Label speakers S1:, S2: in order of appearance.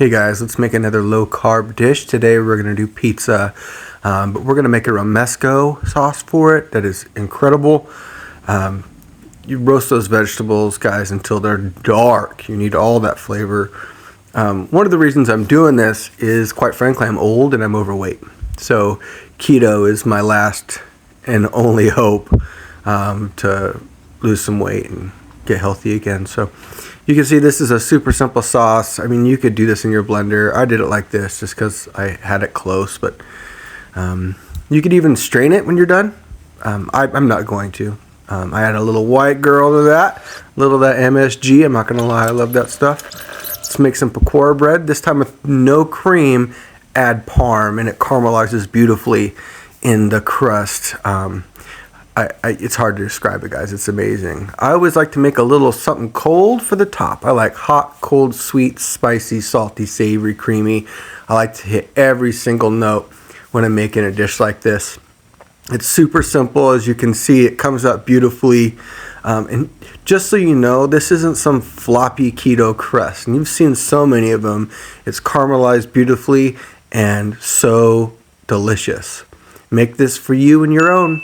S1: Hey guys, let's make another low carb dish. Today we're going to do pizza, but we're going to make a romesco sauce for it that is incredible. You roast those vegetables, guys, until they're dark. You need all that flavor. One of the reasons I'm doing this is, quite frankly, I'm old and I'm overweight. So keto is my last and only hope to lose some weight and get healthy again. So you can see this is a super simple sauce. I mean, you could do this in your blender. I did it like this just because I had it close, but you could even strain it when you're done. I'm not going to. I add a little white girl to that, a little of that MSG. I'm not going to lie, I love that stuff. Let's make some pakora bread, this time with no cream. Add parm, and it caramelizes beautifully in the crust. It's hard to describe it, guys. It's amazing. I always like to make a little something cold for the top. I like hot, cold, sweet, spicy, salty, savory, creamy. I like to hit every single note when I'm making a dish like this. It's super simple. As you can see, it comes out beautifully. And just so you know, this isn't some floppy keto crust. And you've seen so many of them. It's caramelized beautifully and so delicious. Make this for you and your own.